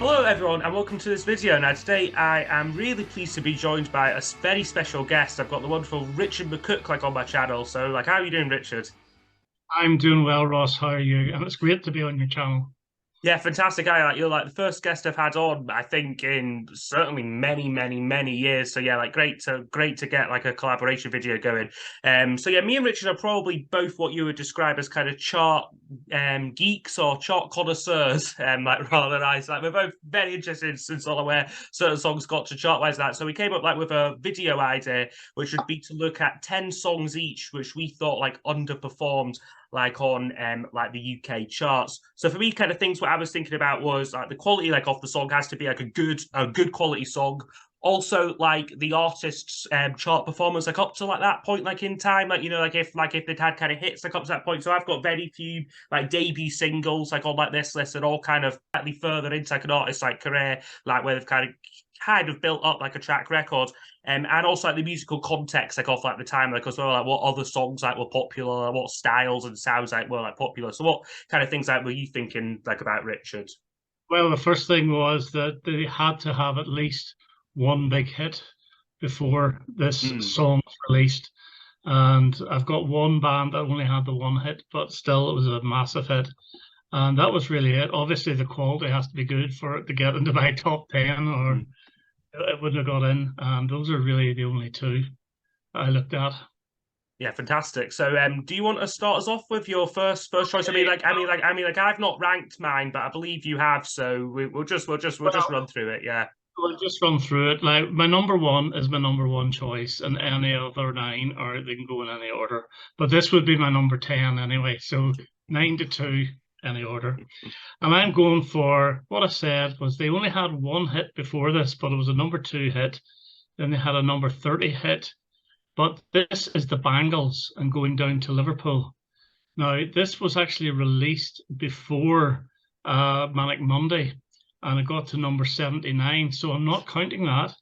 Hello everyone and welcome to this video. Now today I am really pleased to be joined by a very special guest. I've got the wonderful Richard McCook how are you doing, Richard? I'm doing well, Ross. How are you? And it's great to be on your channel. Yeah, fantastic. You're like the first guest I've had on, I think, in certainly many years. So yeah, like great to get like a collaboration video going. So yeah, me and Richard are probably both what you would describe as kind of chart geeks or chart connoisseurs, like rather nice. Like we're both very interested in sort of where certain songs got to chart wise that. So we came up like with a video idea, which would be to look at 10 songs each, which we thought like underperformed like on like the UK charts. So for me, kind of things what I was thinking about was like the quality like of the song has to be like a good quality song. Also, like the artist's chart performance, like up to like that point, like in time, like like if they'd had kind of hits like up to that point. So I've got very few like debut singles like on like this list that all kind of slightly further into like an artist's like career, like where they've kind of built up like a track record. And also like the musical context, like off like the time, like as well, like what other songs like were popular, what styles and sounds like were like popular. So what kind of things like were you thinking like about Richard? Well, the first thing was that they had to have at least one big hit before this Mm. song was released. And I've got one band that only had the one hit, but still it was a massive hit. And that was really it. Obviously, the quality has to be good for it to get into my top 10, or Mm. it wouldn't have got in. And those are really the only two I looked at. Yeah, fantastic. So, do you want to start us off with your first choice? Okay. I've not ranked mine, but I believe you have. So we'll just Well, run through it. Yeah. we'll just run through it. Like my number one is my number one choice, and any other nine, or they can go in any order. But this would be my number 10 anyway. So 9 to 2, any order. And I'm going for what I said was they only had one hit before this, but it was a number two hit. Then they had a number 30 hit. But this is the Bangles and Going Down to Liverpool. Now, this was actually released before Manic Monday, and it got to number 79. So I'm not counting that,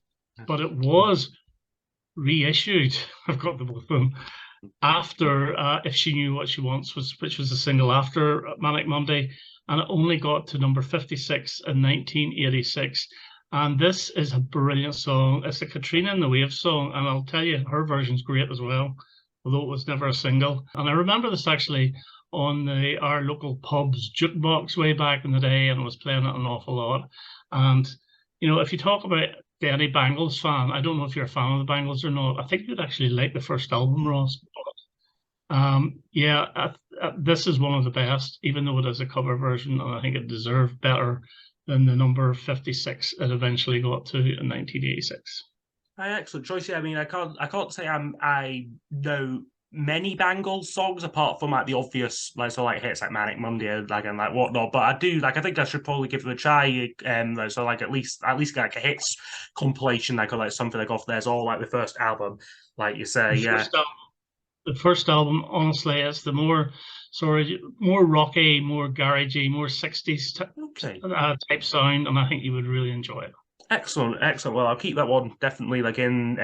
but it was reissued. I've got the both of them after If She Knew What She Wants, which was a single after Manic Monday, and it only got to number 56 in 1986. And this is a brilliant song. It's a Katrina and the Waves song, and I'll tell you, her version's great as well, although it was never a single. And I remember this actually on our local pub's jukebox way back in the day, and I was playing it an awful lot. And if you talk about any Bangles fan, I don't know if you're a fan of the Bangles or not. I think you'd actually like the first album, Ross. Yeah, this is one of the best, even though it is a cover version, and I think it deserved better than the number 56 it eventually got to in 1986. Excellent choice. Yeah, I can't say I know many Bangles songs apart from like the obvious like hits like Manic Monday and like whatnot. But I do like I think I should probably give them a try. So like at least get like a hits compilation like or like something like off there's all like the first album, like you say. The Yeah. first album, the first album, honestly, it's the more rocky, more garagey, more 60s Okay. type sound, and I think you would really enjoy it. Excellent, excellent. Well, I'll keep that one definitely like in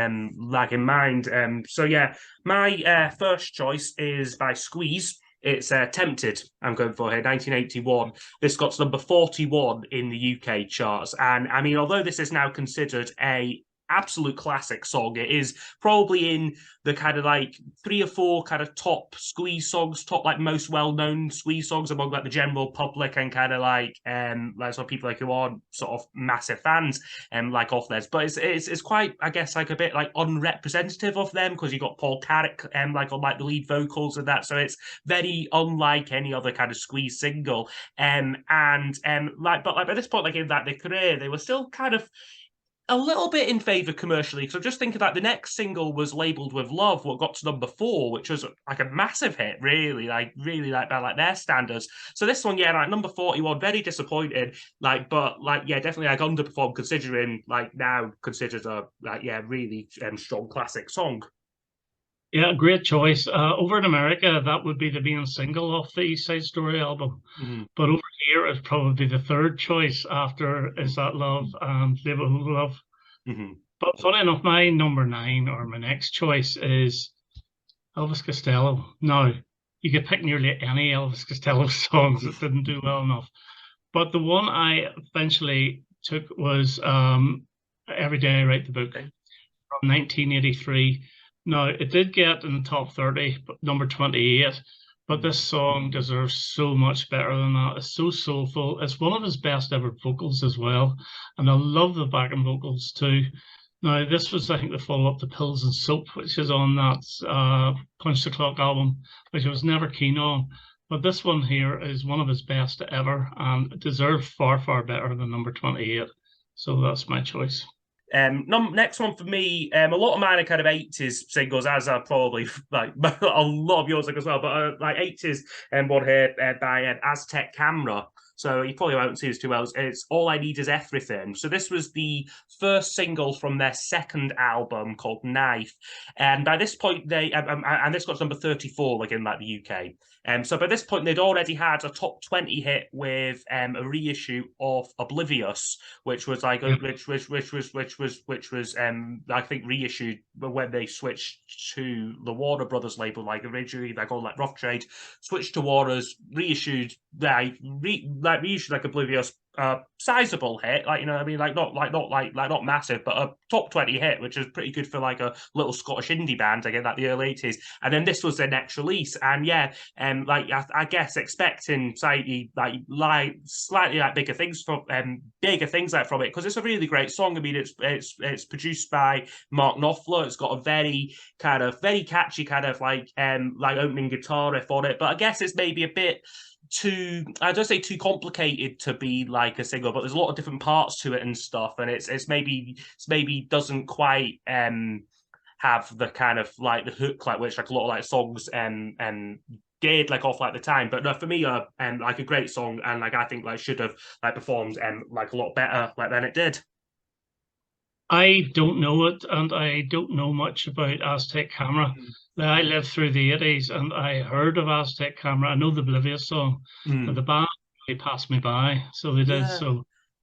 mind. So yeah, my first choice is by Squeeze. It's Tempted. I'm going for here, 1981. This got to number 41 in the UK charts, and I mean, although this is now considered a absolute classic song, it is probably in the kind of like three or four kind of top Squeeze songs, top like most well-known Squeeze songs among like the general public and kind of like sort of people like who aren't sort of massive fans like of theirs. But it's quite, I guess, like a bit like unrepresentative of them because you got Paul Carrick like on like the lead vocals and that. So it's very unlike any other kind of Squeeze single. But like by this point, like in that their career, they were still kind of a little bit in favour commercially. So just thinking that the next single was labelled with Love, what got to number 4, which was like a massive hit, really like by like their standards. So this one, yeah, like number 41, very disappointed. But yeah, definitely like underperformed considering like now considered a like yeah, really strong classic song. Yeah, great choice. Over in America, that would be the main single off the East Side Story album. Mm-hmm. But over here, it's probably the third choice after Is That Love and Live with Love. Mm-hmm. But funny enough, my number 9 or my next choice is Elvis Costello. Now, you could pick nearly any Elvis Costello songs that didn't do well enough. But the one I eventually took was Every Day I Write the Book from 1983. Now, it did get in the top 30, but number 28. But this song deserves so much better than that. It's so soulful. It's one of his best ever vocals as well. And I love the backing vocals too. Now, this was, I think, the follow-up to Pills and Soap, which is on that Punch the Clock album, which I was never keen on. But this one here is one of his best ever, and it deserves far, far better than number 28. So that's my choice. Next one for me, a lot of mine are kind of 80s singles, as are probably like a lot of yours like as well, but like 80s one here by Aztec Camera. So you probably won't see this too well. It's All I Need Is Everything. So this was the first single from their second album called Knife, and by this point they and this got number 34 like in like the UK. So by this point they'd already had a top 20 hit with a reissue of Oblivious, which was like which was I think reissued when they switched to the Warner Brothers label. Like originally like all like Rough Trade switched to Warner's, reissued reissued like Oblivious, sizable hit, like, you know what I mean, like not massive, but a top 20 hit, which is pretty good for like a little Scottish indie band again, like the early 80s. And then this was their next release, and yeah, like I guess expecting slightly like bigger things from like from it, because it's a really great song. I mean, it's produced by Mark Knopfler. It's got a very catchy kind of like opening guitar riff on it, but I guess it's maybe a bit too, I don't say too complicated to be like a single, but there's a lot of different parts to it and stuff, and it's maybe doesn't quite have the kind of like the hook like which like a lot of like songs did like off like the time. But no, for me like a great song, and like I think like should have like performed like a lot better like than it did. I don't know it, and I don't know much about Aztec Camera. I lived through the 80s, and I heard of Aztec Camera. I know the Oblivious song, but the band really passed me by. So they did. So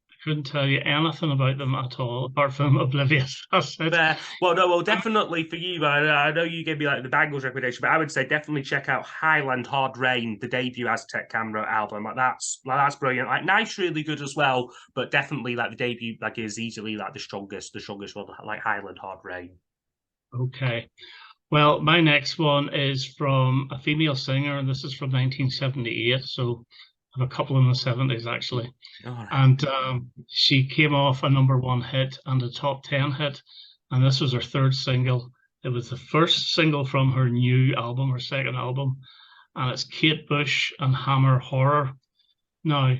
I couldn't tell you anything about them at all, apart from Oblivious. That's it. Well, definitely for you. I know you gave me like the Bangles recommendation, but I would say definitely check out Highland Hard Rain, the debut Aztec Camera album. Like that's brilliant. Like Nice, really good as well, but definitely like the debut like is easily like the strongest one. Like Highland Hard Rain. Okay. Well, my next one is from a female singer, and this is from 1978. So I have a couple in the 70s actually. Right. And she came off a #1 hit and a top 10 hit, and this was her third single. It was the first single from her new album, her second album, and it's Kate Bush and Hammer Horror. Now,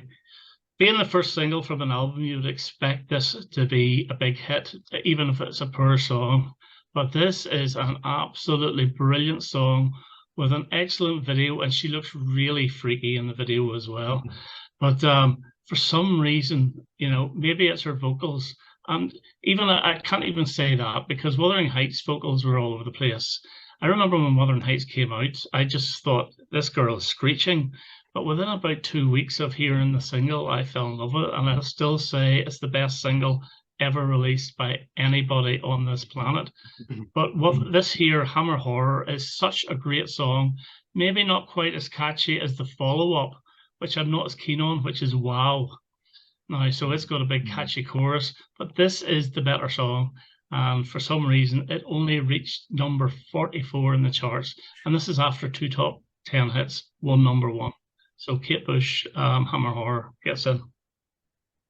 being the first single from an album, you would expect this to be a big hit, even if it's a poor song. But this is an absolutely brilliant song with an excellent video, and she looks really freaky in the video as well. But for some reason, you know, maybe it's her vocals. And even I can't even say that, because Wuthering Heights vocals were all over the place. I remember when Wuthering Heights came out, I just thought, this girl is screeching. But within about 2 weeks of hearing the single, I fell in love with it. And I'll still say it's the best single ever released by anybody on this planet. But what this here, Hammer Horror, is such a great song. Maybe not quite as catchy as the follow-up, which I'm not as keen on, which is Wow. Now, so it's got a big catchy chorus, but this is the better song. And for some reason, it only reached number 44 in the charts. And this is after 2 top 10 hits, 1 #1. So Kate Bush, Hammer Horror gets in.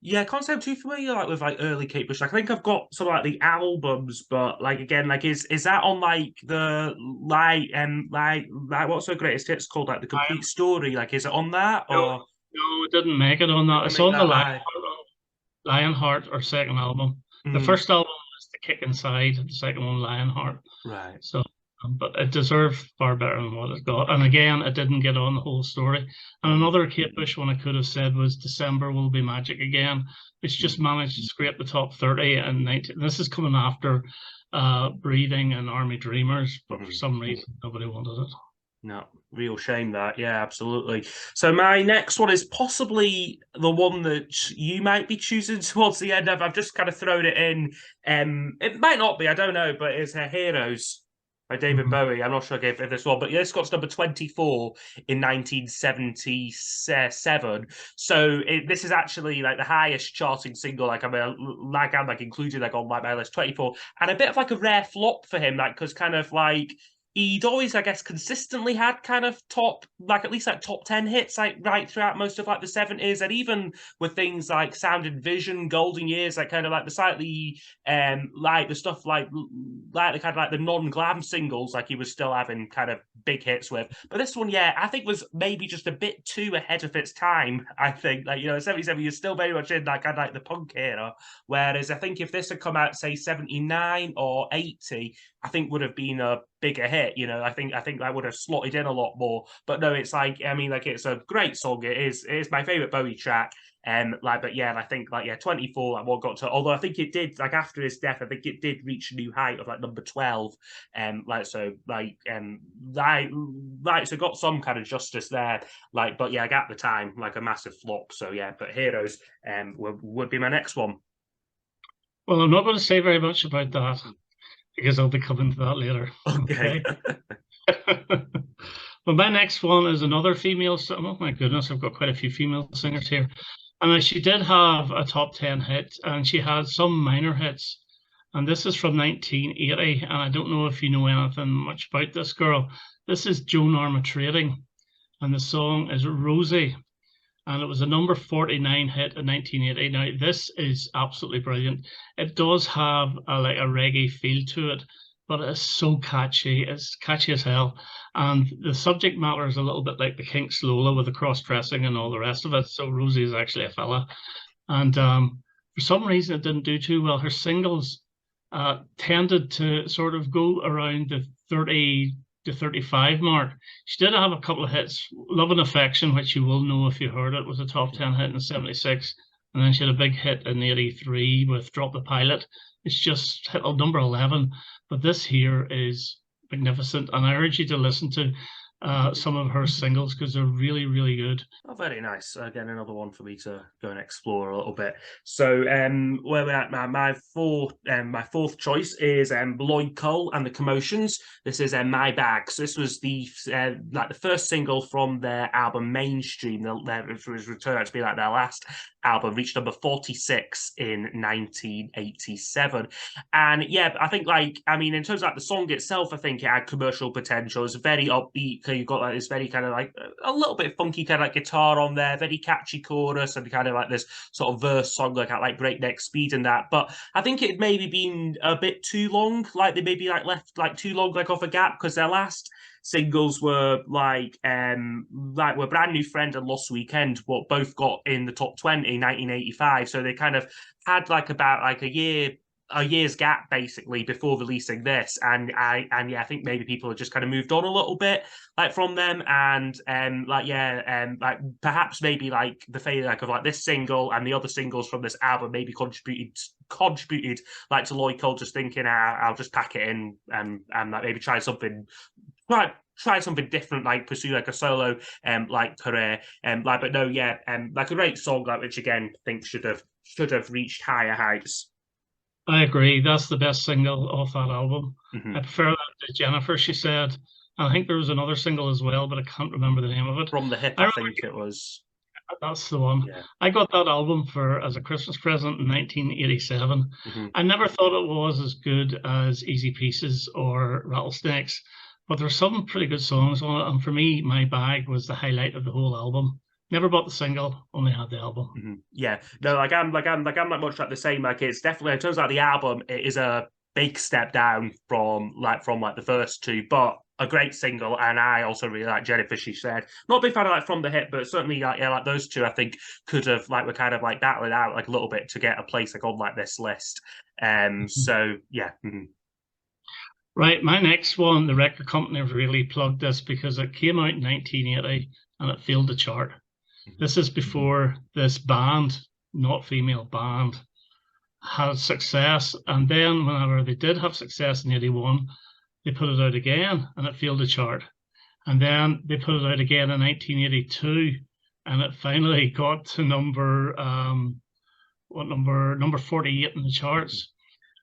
Yeah, I can't say I'm too familiar like with like early Kate Bush. Like, I think I've got some like the albums, but like again, like is that on like the like what's her greatest hits called, like the complete story? Like, is it on that or no, it didn't make it on that. It's on the Lionheart or second album. The first album was The Kick Inside, the second one Lionheart. Right. So but it deserved far better than what it got. And again, it didn't get on the whole story. And another Kate Bush one I could have said was December Will Be Magic Again, which just managed to scrape the top 30 and 19. This is coming after Breathing and Army Dreamers, but for some reason nobody wanted it. No, real shame that. Yeah, absolutely. So my next one is possibly the one that you might be choosing towards the end of. I've just kind of thrown it in. It might not be, I don't know, but it's Heroes. by David Bowie. I'm not sure if this one, but yeah, this got to number 24 in 1977. So this is actually like the highest charting single. Like I'm included like on like my list, 24, and a bit of like a rare flop for him, like because kind of like he'd always, I guess, consistently had kind of at least like top 10 hits, like right throughout most of like the 70s. And even with things like Sound and Vision, Golden Years, like kind of like the slightly, like the stuff like the kind of like the non-glam singles, like he was still having kind of big hits with. But this one, yeah, I think was maybe just a bit too ahead of its time. I think, like, 77, you're still very much in that kind of like the punk era. Whereas I think if this had come out, say, 79 or 80, I think would have been a bigger hit. I think that would have slotted in a lot more. But no, it's like, I mean, like, it's a great song. It's my favorite Bowie track. But yeah, and I think 24, like what got to, although I think it did, like after his death, I think it did reach a new height of like number 12. So got some kind of justice there. But yeah, at the time, like a massive flop. So yeah, but Heroes would be my next one. Well, I'm not going to say very much about that because I'll be coming to that later. Okay. But my next one is another female. Oh my goodness, I've got quite a few female singers here. And she did have a top 10 hit, and she had some minor hits. And this is from 1980, and I don't know if you know anything much about this girl. This is Joan Armatrading, and the song is Rosie. And it was a number 49 hit in 1980. Now, this is absolutely brilliant. It does have a reggae feel to it, but it's so catchy. It's catchy as hell. And the subject matter is a little bit like the Kinks' Lola with the cross-dressing and all the rest of it. So Rosie is actually a fella. And for some reason, it didn't do too well. Her singles tended to sort of go around the 30 to 35 mark. She did have a couple of hits. Love and Affection, which you will know if you heard it, was a top 10 hit in 76. And then she had a big hit in 83 with Drop the Pilot. It's just hit number 11. But this here is magnificent. And I urge you to listen to some of her singles because they're really, really good. Oh, very nice. Again, another one for me to go and explore a little bit. So, where we're at, my fourth choice is Lloyd Cole and the Commotions. This is My Bag. So this was the first single from their album Mainstream. It was turned out to be like their last album. Reached number 46 in 1987. And yeah, I think in terms of like the song itself, I think it had commercial potential. It's very upbeat. You've got like this very kind of like a little bit funky kind of like guitar on there, very catchy chorus, and kind of like this sort of verse song at like breakneck speed and that. But I think it maybe been a bit too long. Like they maybe left too long off a gap because their last singles were were Brand New Friend and Lost Weekend, what both got in the top 20 in 1985. So they kind of had about a year's gap basically before releasing this, and I think maybe people have just kind of moved on a little bit from them, and perhaps maybe the failure of this single and the other singles from this album maybe contributed to Lloyd Cole just thinking I'll just pack it in and maybe try something different, pursue a solo career, but no, yeah, a great song which again I think should have reached higher heights. I agree. That's the best single off that album. Mm-hmm. I prefer that to Jennifer, she said. And I think there was another single as well, but I can't remember the name of it. From the Hip, I think it was. That's the one. Yeah. I got that album as a Christmas present in 1987. Mm-hmm. I never thought it was as good as Easy Pieces or Rattlesnakes, but there's some pretty good songs on it. And for me, My Bag was the highlight of the whole album. Never bought the single, only had the album. Mm-hmm. Yeah, no, I'm not much the same. It's definitely, in terms of the album, it is a big step down from the first two, but a great single. And I also really like Jennifer. She said, not a big fan of From the Hip, but certainly those two I think could have were kind of battling out a little bit to get a place on this list. So yeah. Mm-hmm. Right, my next one, the record company have really plugged this because it came out in 1980 and it failed the chart. This is before this band, not female band, had success. And then whenever they did have success in 81, they put it out again and it failed the chart. And then they put it out again in 1982 and it finally got to number 48 in the charts.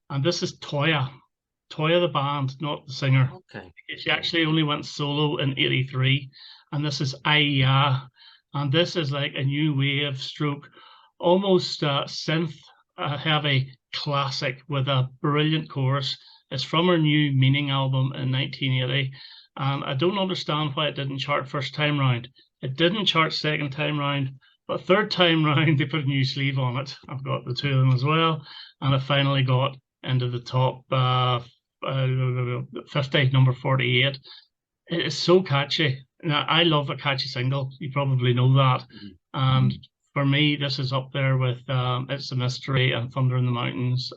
And this is Toya. Toya the band, not the singer. Okay. She actually only went solo in '83, and this is Aya, and this is like a new wave stroke, almost synth heavy classic with a brilliant chorus. It's from her new Meaning album in 1980, and I don't understand why it didn't chart first time round. It didn't chart second time round, but third time round they put a new sleeve on it. I've got the two of them as well, and I finally got into the top 50, number 48. It is so catchy. Now, I love a catchy single. You probably know that. And for me, this is up there with It's a Mystery and Thunder in the Mountains.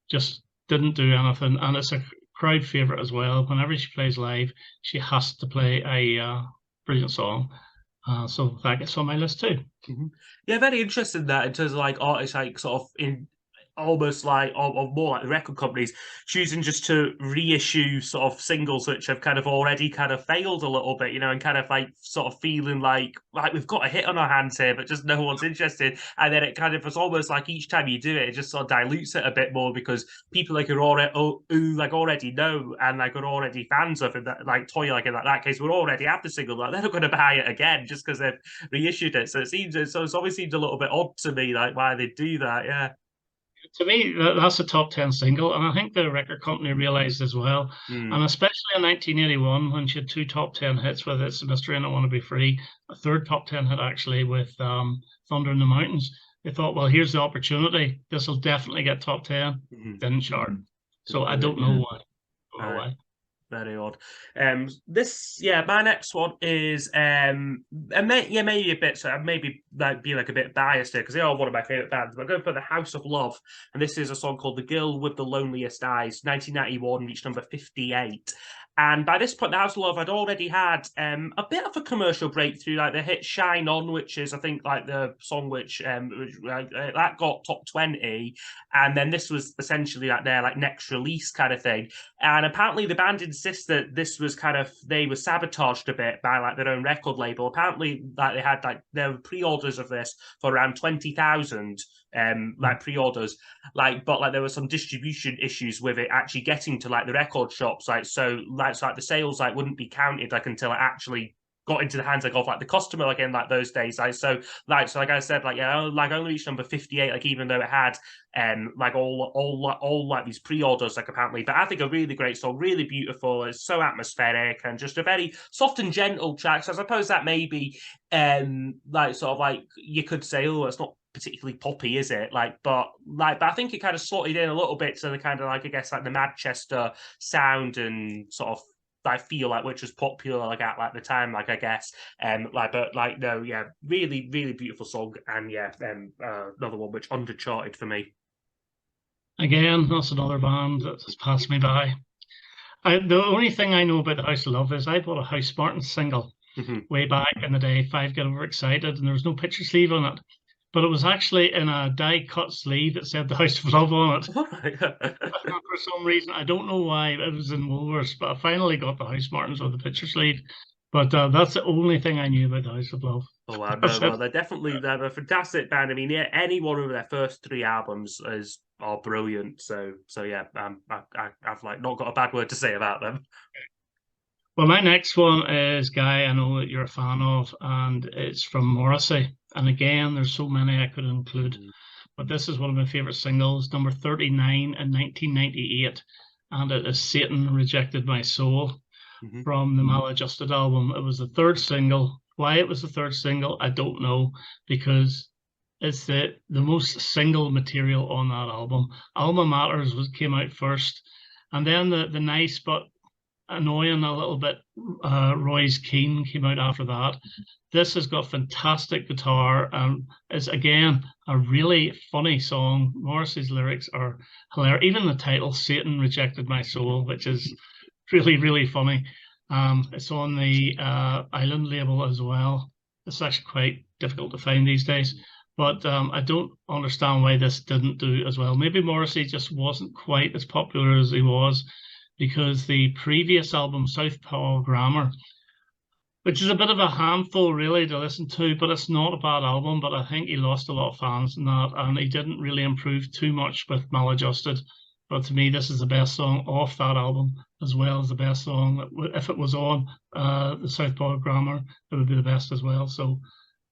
Just didn't do anything. And it's a crowd favorite as well. Whenever she plays live, she has to play a brilliant song. So that gets on my list too. Yeah, very interesting that in terms of like artists like sort of in almost like or more like the record companies choosing just to reissue sort of singles which have kind of already kind of failed a little bit, you know, and kind of like sort of feeling like we've got a hit on our hands here, but just no one's interested. And then it kind of it's almost like each time you do it, it just sort of dilutes it a bit more because people like are already who like already know and like are already fans of it, that like Toy, like in that case, would already have the single, like they're not going to buy it again just because they've reissued it. So it's always seemed a little bit odd to me, like why they do that. Yeah. To me, that's a top 10 single, and I think the record company realized as well. And especially in 1981, when she had two top 10 hits with It's a Mystery and I Want to Be Free, a third top 10 hit actually with Thunder in the Mountains, they thought, well, here's the opportunity. This will definitely get top 10. Didn't chart. So I don't know why. Why. Very odd. My next one is maybe a bit, so maybe like be like a bit biased here because they are one of my favorite bands. But I'm going for the House of Love, and this is a song called "The Girl with the Loneliest Eyes." 1991, reached number 58. And by this point, the House of Love had already had a bit of a commercial breakthrough, like the hit "Shine On," which is I think like the song which that got top 20, and then this was essentially like their like next release kind of thing. And apparently the band insists that this was kind of they were sabotaged a bit by like their own record label. Apparently, like they had like there were pre-orders of this for around 20,000. Like pre-orders, like but like there were some distribution issues with it actually getting to like the record shops, like so like the sales like wouldn't be counted like until it actually got into the hands like of like the customer like in like those days, like so like I said, like like only reached number 58, like even though it had like all like these pre-orders like apparently. But I think a really great song, really beautiful, it's so atmospheric and just a very soft and gentle track. So I suppose that maybe like sort of like you could say, oh, it's not particularly poppy, is it? But I think it kind of slotted in a little bit to the kind of like I guess like the Manchester sound and sort of I feel like which was popular like at like the time, like I guess. Really, really beautiful song, and another one which undercharted for me. Again, that's another band that's passed me by. The only thing I know about the House of Love is I bought a House Spartans single way back in the day, Five Get Overexcited, and there was no picture sleeve on it. But it was actually in a die-cut sleeve that said the House of Love on it. For some reason, I don't know why, it was in Woolworths, but I finally got the House Martins with the picture sleeve. But that's the only thing I knew about the House of Love. Oh, wow. No, well, they're a fantastic band. I mean, yeah, any one of their first three albums are brilliant. So yeah, I've like not got a bad word to say about them. Well, my next one is a guy I know that you're a fan of, and it's from Morrissey. And again, there's so many I could include, but this is one of my favorite singles, number 39 in 1998, and it is Satan Rejected My Soul from the Maladjusted album. It was the third single. Why it was the third single, I don't know, because it's the most single material on that album. Alma Matters came out first, and then the nice but annoying a little bit Roy's Keane came out after that. This has got fantastic guitar and is again a really funny song. Morrissey's lyrics are hilarious. Even the title, Satan Rejected My Soul, which is really, really funny. It's on the Island label as well. It's actually quite difficult to find these days. But I don't understand why this didn't do as well. Maybe Morrissey just wasn't quite as popular as he was, because the previous album, Southpaw Grammar, which is a bit of a handful really to listen to, but it's not a bad album, but I think he lost a lot of fans in that, and he didn't really improve too much with Maladjusted. But to me, this is the best song off that album, as well as the best song. If it was on the Southpaw Grammar, it would be the best as well. So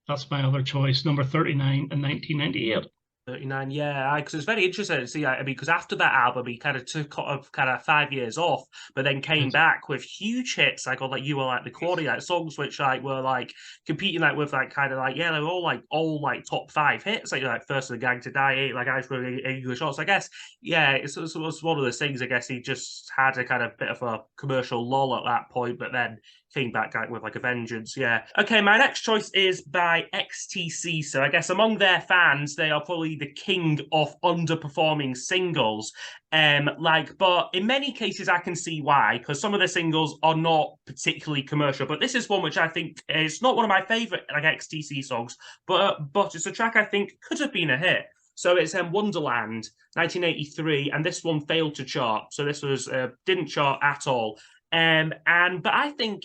that's my other choice, number 39 in 1998. 39, yeah, because it's very interesting to see. I mean, because after that album, he kind of took kind of 5 years off, but then came Yes. back with huge hits like on like You Were Like the Quarry, like songs which like were like competing like with like kind of like yeah, they were all like top five hits, like First of the Gang to Die, like Irish English also. I guess yeah, it's one of those things. I guess he just had a kind of bit of a commercial lull at that point, but then came back with like a vengeance. Yeah. Okay, my next choice is by XTC. So I guess among their fans, they are probably the king of underperforming singles. But in many cases, I can see why, because some of the singles are not particularly commercial. But this is one which I think is not one of my favorite like XTC songs, but it's a track I think could have been a hit. So it's Wonderland, 1983, and this one failed to chart. So this was didn't chart at all. But I think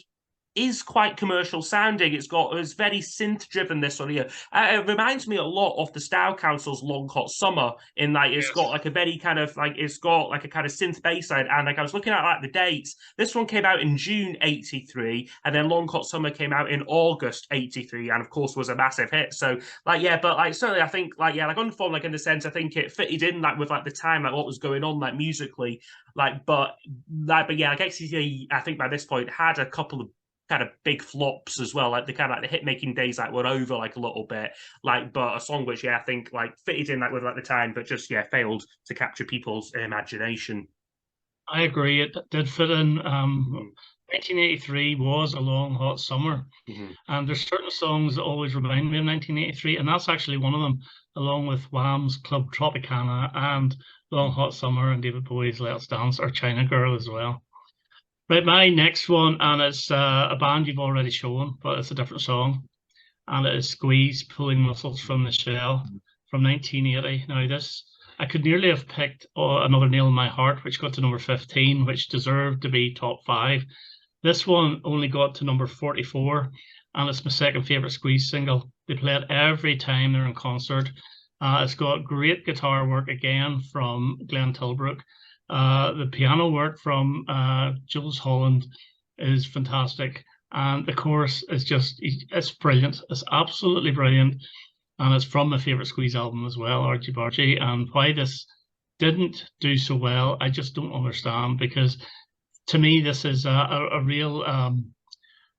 is quite commercial sounding. It's very synth driven. This one here, it reminds me a lot of the Style Council's Long Hot Summer. In like it's got like a very kind of like it's got like a kind of synth bass line. And like I was looking at like the dates. This one came out in June '83, and then Long Hot Summer came out in August '83, and of course was a massive hit. So like yeah, but like certainly I think like yeah, like Unformed, like in the sense I think it fitted in like with like the time like what was going on like musically, but yeah, like XTC I think by this point had a couple of kind of big flops as well, like the kind of like the hit making days like were over like a little bit, like but a song which yeah I think like fitted in like with like the time, but just yeah failed to capture people's imagination. I agree. It did fit in. 1983 was a long, hot summer. Mm-hmm. And there's certain songs that always remind me of 1983, and that's actually one of them, along with Wham's Club Tropicana and Long Hot Summer and David Bowie's Let's Dance or China Girl as well. Right, my next one, and it's a band you've already shown, but it's a different song, and it is Squeeze, Pulling Muscles from the Shell from 1980. Now, this, I could nearly have picked Another Nail in My Heart, which got to number 15, which deserved to be top 5. This one only got to number 44, and it's my second favourite Squeeze single. They play it every time they're in concert. It's got great guitar work again from Glenn Tilbrook. The piano work from Jules Holland is fantastic. And the chorus is it's brilliant. It's absolutely brilliant. And it's from my favourite Squeeze album as well, Archie Bargy. And why this didn't do so well, I just don't understand, because to me, this is a real...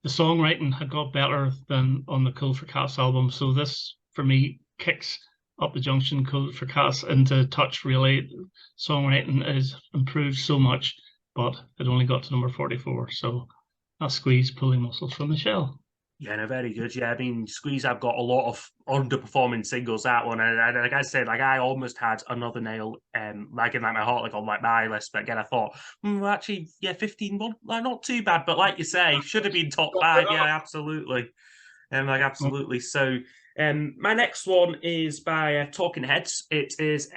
the songwriting had got better than on the Cool for Cats album. So this, for me, kicks Up the Junction, Cool for Cats into touch, really. Songwriting is improved so much, but it only got to number 44. So that's Squeeze, Pulling Muscles from the Shell. Yeah, no, very good. Yeah, I mean, Squeeze, I've got a lot of underperforming singles, that one. And like I said, like I almost had Another Nail, like in like my heart, like on like my list. But again, I thought, actually, yeah, 15, like not too bad. But like you say, should have been top 5. Yeah, absolutely. Like absolutely. So my next one is by Talking Heads. It is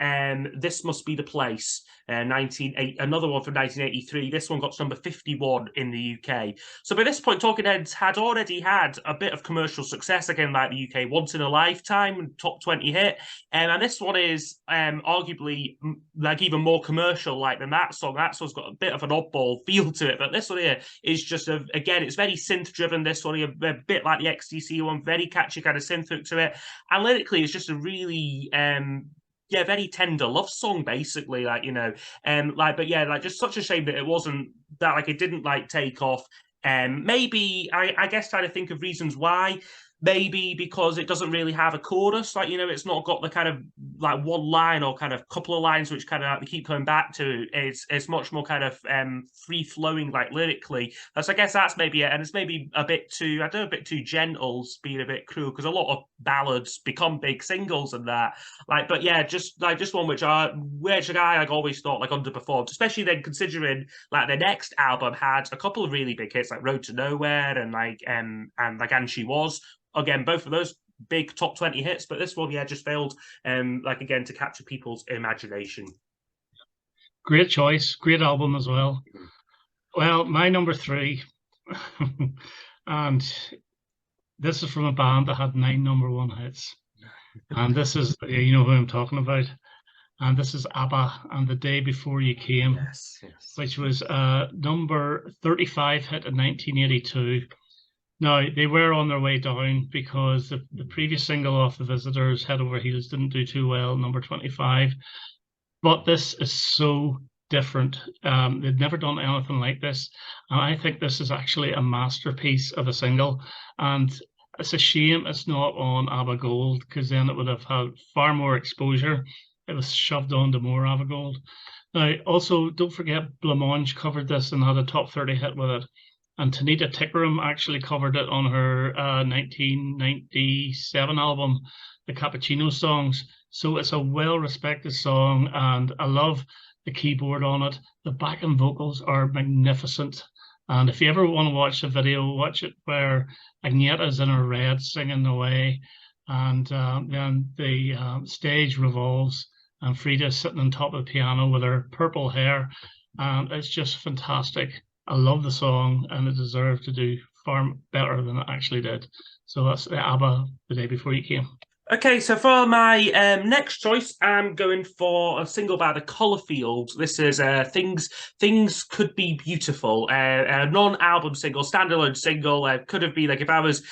This Must Be the Place, another one from 1983. This one got to number 51 in the UK. So by this point, Talking Heads had already had a bit of commercial success again, like the UK Once in a Lifetime top 20 hit. And this one is arguably like even more commercial like than that song. That song's got a bit of an oddball feel to it, but this one here is just again, it's very synth driven. This one here, a bit like the XTC one, very catchy kind of synth hook to it. And lyrically, it's just a really very tender love song, basically. Like, but yeah, like just such a shame that it wasn't that, like, it didn't like take off. Maybe I guess trying to think of reasons why. Maybe because it doesn't really have a chorus, like, it's not got the kind of like one line or kind of couple of lines which kind of like keep coming back to. It's much more kind of free flowing, like lyrically. So I guess that's maybe it, and it's maybe a bit too, a bit too gentle, being a bit cruel, because a lot of ballads become big singles and that. Like, but yeah, just one which I like always thought like underperformed, especially then considering like the next album had a couple of really big hits like Road to Nowhere and And She Was. Again, both of those big top 20 hits, but this one, yeah, just failed, again, to capture people's imagination. Great choice, great album as well. Well, my number 3, and this is from a band that had 9 number 1 hits, and this is, you know who I'm talking about, and this is ABBA and The Day Before You Came, Yes, yes. which was number 35 hit in 1982. Now, they were on their way down because the previous single off The Visitors, Head Over Heels, didn't do too well, number 25. But this is so different. They'd never done anything like this. And I think this is actually a masterpiece of a single. And it's a shame it's not on ABBA Gold, because then it would have had far more exposure. It was shoved onto more ABBA Gold. Now, also, don't forget, Blancmange covered this and had a top 30 hit with it. And Tanita Tikaram actually covered it on her 1997 album, the Cappuccino Songs. So it's a well-respected song, and I love the keyboard on it. The backing vocals are magnificent. And if you ever want to watch the video, watch it where Agneta's in her red singing away, and then the stage revolves, and Frida's sitting on top of the piano with her purple hair, and it's just fantastic. I love the song, and it deserved to do far better than it actually did. So that's the ABBA, The Day Before You Came. Okay, so for my next choice, I'm going for a single by the Colourfield. This is Things Could Be Beautiful, a non-album single, standalone single. Could have been like if I was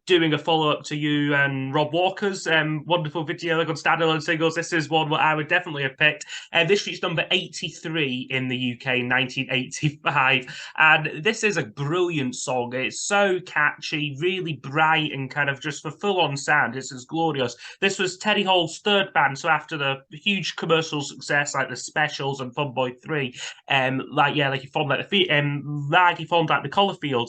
doing a follow-up to you and Rob Walker's wonderful video like on standalone singles. This is one what I would definitely have picked. This reached number 83 in the UK in 1985, and this is a brilliant song. It's so catchy, really bright, and kind of just for full-on sound. This is glorious. This was Teddy Hall's third band, so after the huge commercial success like the Specials and Fun Boy 3, he formed the Colourfield.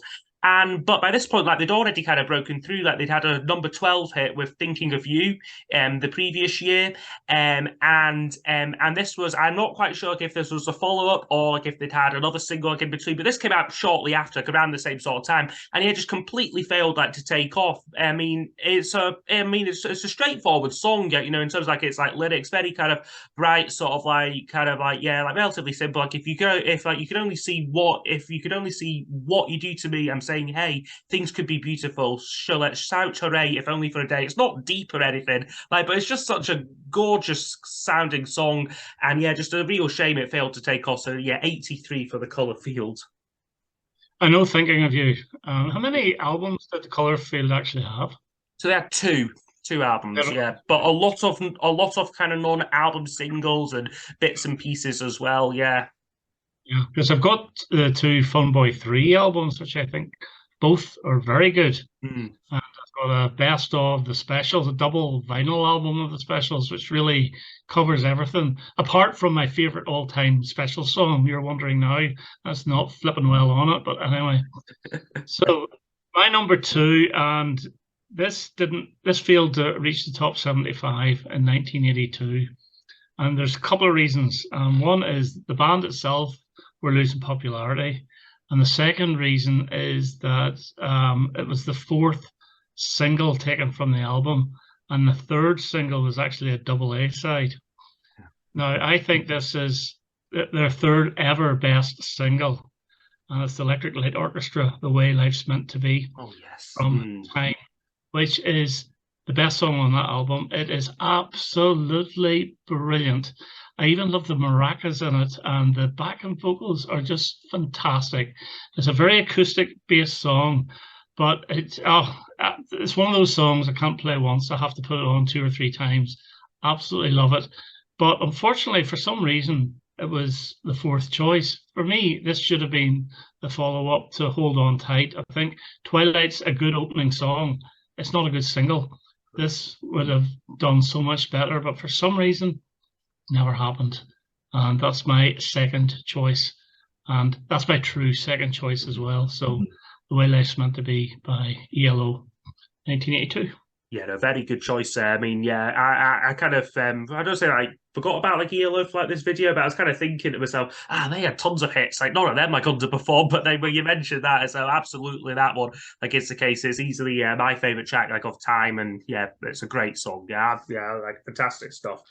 But by this point, like they'd already kind of broken through. Like they'd had a number 12 hit with "Thinking of You," the previous year, and this was, I'm not quite sure if this was a follow up or like if they'd had another single like in between. But this came out shortly after, like around the same sort of time, and it just completely failed like to take off. It's a straightforward song, in terms of like it's like lyrics, very kind of bright, sort of like relatively simple. Like if you could only see what you do to me, I'm saying, hey, things could be beautiful. Sure, let's shout hooray, if only for a day. It's not deep or anything, but it's just such a gorgeous sounding song. And just a real shame it failed to take off. So 83 for the Colourfield. I know, Thinking of You. How many albums did the Colourfield actually have? So they had two albums, but a lot of kind of non-album singles and bits and pieces as well, Yeah, because I've got the two Fun Boy 3 albums, which I think both are very good. And I've got a best of the Specials, a double vinyl album of the Specials, which really covers everything, apart from my favourite all-time Special song, You're Wondering Now. That's not flipping well on it, but anyway. So my number two, and this failed to reach the top 75 in 1982. And there's a couple of reasons. One is the band itself were losing popularity. And the second reason is that it was the fourth single taken from the album. And the third single was actually a double A side. Now, I think this is their third ever best single. And it's the Electric Light Orchestra, The Way Life's Meant to Be. Oh, yes. From Time, which is the best song on that album. It is absolutely brilliant. I even love the maracas in it, and the backing vocals are just fantastic. It's a very acoustic-based song, but it's one of those songs I can't play once. I have to put it on 2 or 3 times. Absolutely love it. But unfortunately, for some reason, it was the fourth choice. For me, this should have been the follow-up to Hold On Tight. I think Twilight's a good opening song. It's not a good single. This would have done so much better, but for some reason, never happened. And that's my second choice. And that's my true second choice as well. So The Way Life's Meant to Be by ELO, 1982. Yeah, no, very good choice. I kind of, I don't say I forgot about like ELO for like this video, but I was kind of thinking to myself, they had tons of hits. Like none of them like underperformed, but then when you mentioned that, so absolutely that one, like it's the case, it's easily my favorite track like of Time, and it's a great song. Like fantastic stuff.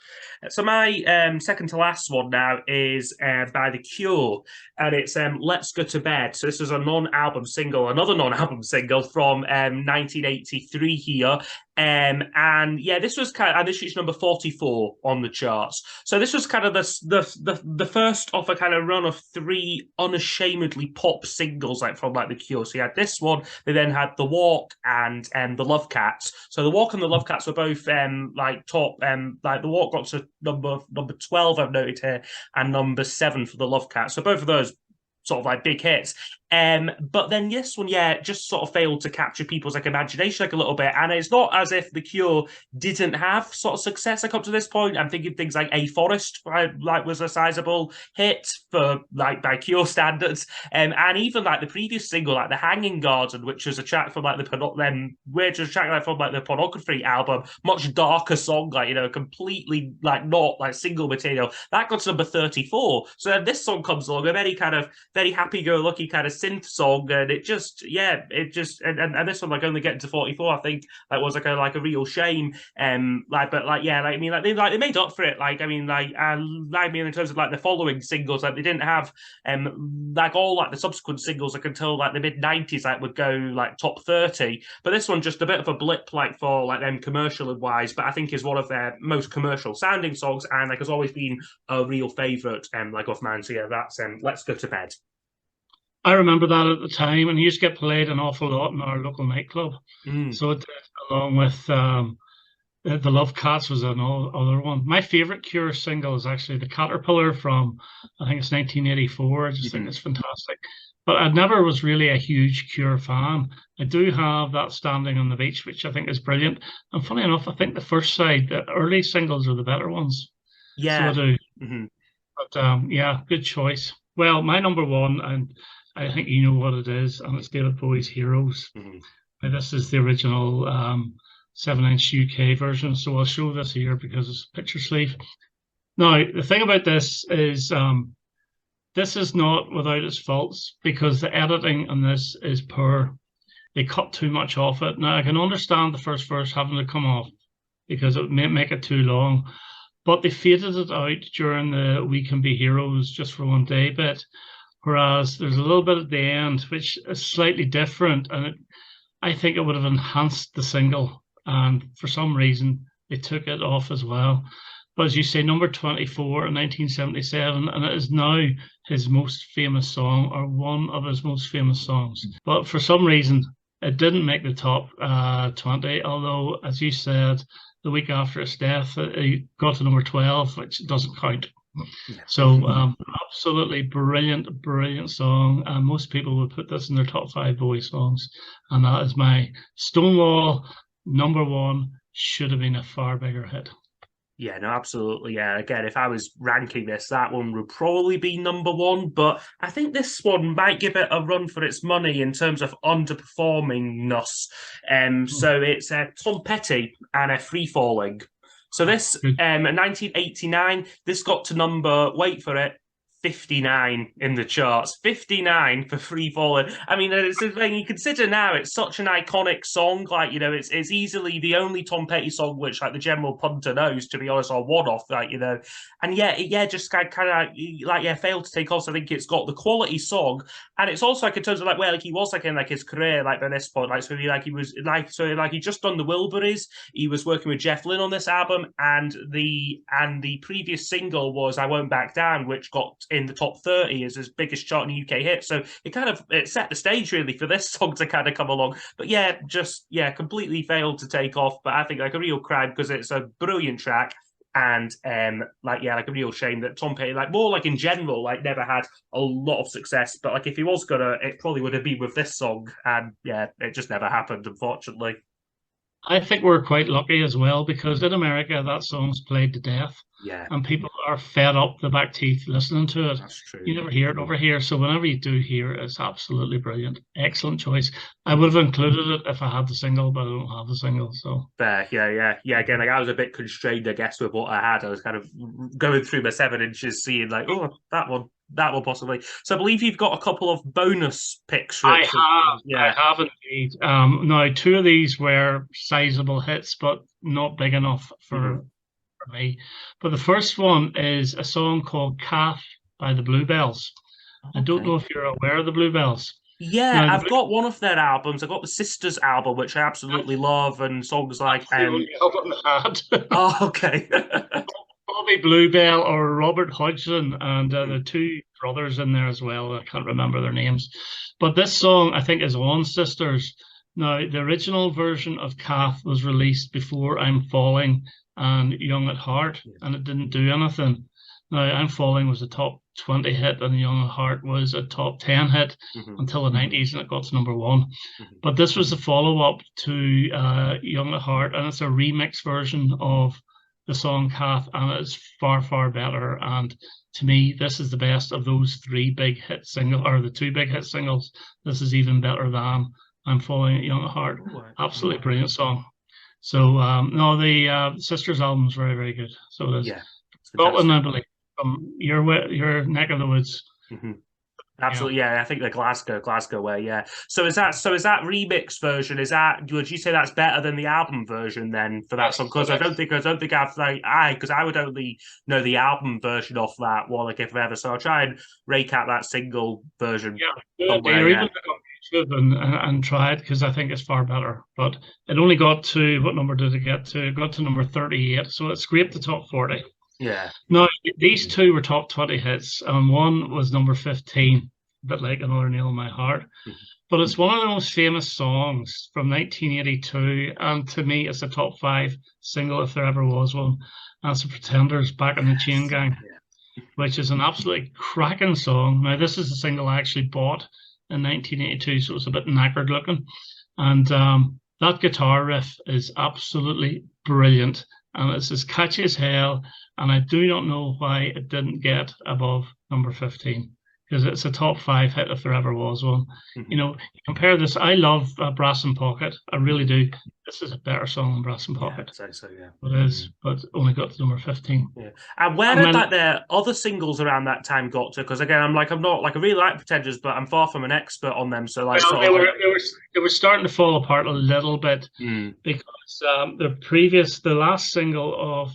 So my second to last one now is by The Cure, and it's Let's Go to Bed. So this is a non-album single, another non-album single from 1983 here. This was this reached number 44 on the charts. charts. So this was kind of the first of a kind of run of three unashamedly pop singles like from like the Cure. So you had this one, they then had The Walk and the Love Cats. So The Walk and the Love Cats were both like top like The Walk got to number 12, I've noted here, and number 7 for the Love Cats. So both of those sort of like big hits. But then this one, yeah, just sort of failed to capture people's like imagination like a little bit. And it's not as if the Cure didn't have sort of success like up to this point. I'm thinking things like A Forest, like was a sizable hit for like by Cure standards. And even like the previous single, like The Hanging Garden, which was a track from like which was a track like from like the Pornography album, much darker song, like, you know, completely like not like single material. That got to number 34. So then this song comes along, a very kind of very happy-go-lucky kind of synth song, and it just and this one like only getting to 44, I think that was like a real shame. They made up for it. I mean in terms of like the following singles, like they didn't have like all like the subsequent singles like until like the mid-90s like would go like top 30. But this one just a bit of a blip like for like them commercial wise, but I think is one of their most commercial sounding songs, and like has always been a real favourite like of mine. So yeah, that's Let's Go to Bed. I remember that at the time, and he used to get played an awful lot in our local nightclub. So it did, along with The Love Cats was another one. My favorite Cure single is actually The Caterpillar from, I think it's 1984. I just think it's fantastic. But I never was really a huge Cure fan. I do have that Standing on the Beach, which I think is brilliant. And funny enough, I think the first side, the early singles are the better ones. Yeah. So I do. But yeah, good choice. Well, my number one, and I think you know what it is, and it's David Bowie's Heroes. Now, this is the original 7-inch UK version, so I'll show this here because it's a picture sleeve. Now, the thing about this is not without its faults, because the editing on this is poor. They cut too much off it. Now, I can understand the first verse having to come off because it may make it too long, but they faded it out during the We Can Be Heroes Just for One Day bit. Whereas there's a little bit at the end, which is slightly different, and I think it would have enhanced the single. And for some reason, they took it off as well. But as you say, number 24 in 1977, and it is now his most famous song, or one of his most famous songs. But for some reason, it didn't make the top 20, although, as you said, the week after his death, it got to number 12, which doesn't count. So absolutely brilliant song, and most people would put this in their top 5 Bowie songs, and that is my Stonewall number 1. Should have been a far bigger hit. Yeah, no, absolutely. Yeah, again, if I was ranking this, that one would probably be number 1, but I think this one might give it a run for its money in terms of underperformingness. So it's Tom Petty and a Free Falling. So this, in 1989, this got to number, wait for it, 59 in the charts. 59 for Free Falling. I mean, it's when you consider now, it's such an iconic song. Like, you know, it's easily the only Tom Petty song which, like, the general punter knows, to be honest, or one-off, like, you know. And yeah, just kind of failed to take off. So I think it's got the quality song, and it's also like in terms of like where like he was like in like his career, like by this point, like so he just done the Wilburys. He was working with Jeff Lynne on this album, and the previous single was I Won't Back Down, which got in the top 30 as his biggest charting UK hit. So it set the stage really for this song to kind of come along. But completely failed to take off. But I think like a real crime because it's a brilliant track. And like a real shame that Tom Petty, like more like in general, like never had a lot of success. But like if he was gonna, it probably would have been with this song. And yeah, it just never happened, unfortunately. I think we're quite lucky as well because in America that song's played to death. Yeah. And people are fed up the back teeth listening to it. That's true. You never hear it over here. So whenever you do hear it, it's absolutely brilliant. Excellent choice. I would have included it if I had the single, but I don't have the single. So fair. Yeah. Again, like I was a bit constrained, I guess, with what I had. I was kind of going through my 7 inches, seeing like, oh, that one possibly. So I believe you've got a couple of bonus picks. Richard. I have indeed. Now 2 of these were sizable hits, but not big enough for me. But the first one is a song called Calf by the Bluebells. Okay. I don't know if you're aware of the Bluebells. Yeah, I've got one of their albums. I got the Sisters album, which I absolutely love, and songs like the only album I had. Oh, okay. Bobby Bluebell or Robert Hodgson, and the two brothers in there as well. I can't remember their names. But this song, I think, is on Sisters. Now, the original version of Kath was released before I'm Falling and Young at Heart, and it didn't do anything. Now, I'm Falling was a top 20 hit, and Young at Heart was a top 10 hit until the 90s, and it got to #1. But this was the follow-up to Young at Heart, and it's a remix version of the song Kath, and it's far, far better. And to me, this is the best of those three big hit singles, or the two big hit singles. This is even better than I'm Falling at Young at Heart. Absolutely brilliant song. So, no, the Sisters album is very, very good. So it is. Yeah. Scotland, I believe, from your neck of the woods. Absolutely, yeah. I think the Glasgow way, yeah. So is that remix version? Would you say that's better than the album version then for that song? Because I don't think I've because I would only know the album version off that one, like if ever. So I'll try and rake out that single version. Yeah, you're even on YouTube and try it, because I think it's far better. But it only got to, what number did it get to? It got to number 38, so it scraped the top 40. Yeah. No, these two were top 20 hits, and one was number 15, a bit like Another Nail in My Heart. But it's one of the most famous songs from 1982, and to me, it's a top 5 single if there ever was one. And it's the Pretenders, Back in the Chain Gang, which is an absolutely cracking song. Now, this is a single I actually bought in 1982, so it's a bit knackered looking. And that guitar riff is absolutely brilliant, and it's as catchy as hell. And I do not know why it didn't get above number 15, because it's a top 5 hit if there ever was one. You know, compare this. I love Brass in Pocket. I really do. This is a better song than Brass in Pocket. Yeah, I'd say so, yeah. It is, but only got to number 15. Yeah. And where did their other singles around that time got to? Because again, I really like Pretenders, but I'm far from an expert on them. So like, well, they were starting to fall apart a little bit because the last single of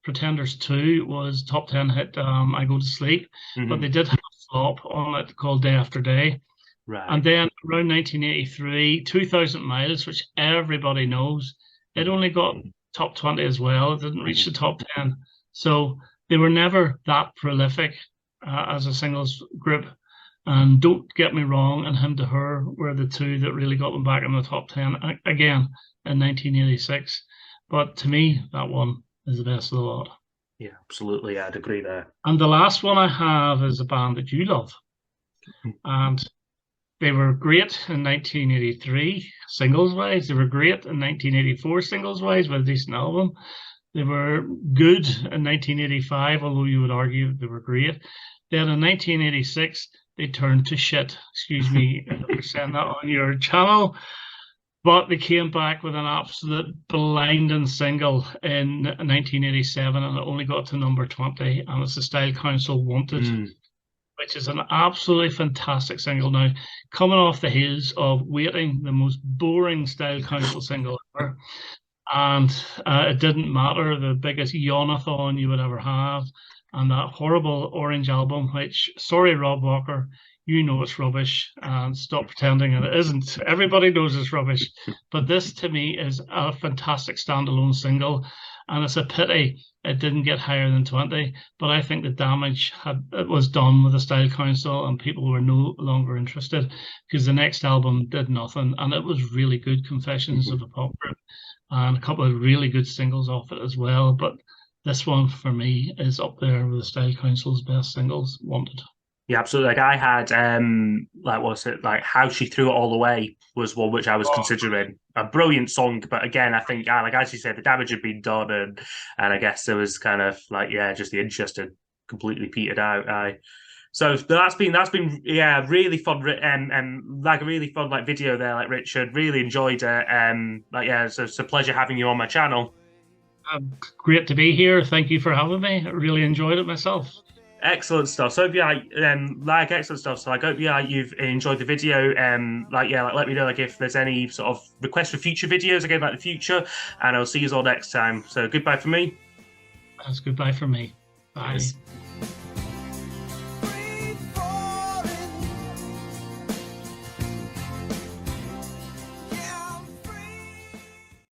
Pretenders 2 was top 10 hit, I Go to Sleep, but they did have a flop on it called Day After Day. Right. And then around 1983, 2,000 Miles, which everybody knows, it only got top 20 as well. It didn't reach the top 10. So they were never that prolific as a singles group. And don't get me wrong, and Him to Her were the two that really got them back in the top 10 again in 1986. But to me, that one is the best of the lot. Yeah, absolutely. I'd agree there. And the last one I have is a band that you love. And they were great in 1983 singles-wise. They were great in 1984 singles-wise with a decent album. They were good in 1985, although you would argue they were great. Then in 1986, they turned to shit. Excuse me for saying that on your channel. But they came back with an absolute blinding single in 1987, and it only got to number 20, and it's the Style Council Wanted, which is an absolutely fantastic single. Now, coming off the heels of Waiting, the most boring Style Council single ever, and it didn't matter, the biggest yawn-a-thon you would ever have, and that horrible Orange album, which, sorry, Rob Walker, you know it's rubbish, and stop pretending it isn't. Everybody knows it's rubbish. But this, to me, is a fantastic standalone single, and it's a pity it didn't get higher than 20. But I think the damage was done with the Style Council, and people were no longer interested, because the next album did nothing, and it was really good, Confessions of a Pop Group, and a couple of really good singles off it as well. But this one, for me, is up there with the Style Council's best singles, Wanted. Yeah, absolutely. Like I had, How She Threw It All Away was one which I was considering. A brilliant song, but again, I think, like as you said, the damage had been done, and I guess there was kind of just the interest had completely petered out. So that's been really fun, like a really fun video there, like Richard. Really enjoyed it. So it's a pleasure having you on my channel. Great to be here. Thank you for having me. I really enjoyed it myself. Excellent stuff. So excellent stuff. So I hope you've enjoyed the video. Let me know if there's any sort of requests for future videos again, the future, and I'll see you all next time. So goodbye for me. That's goodbye for me. Bye. Cheers.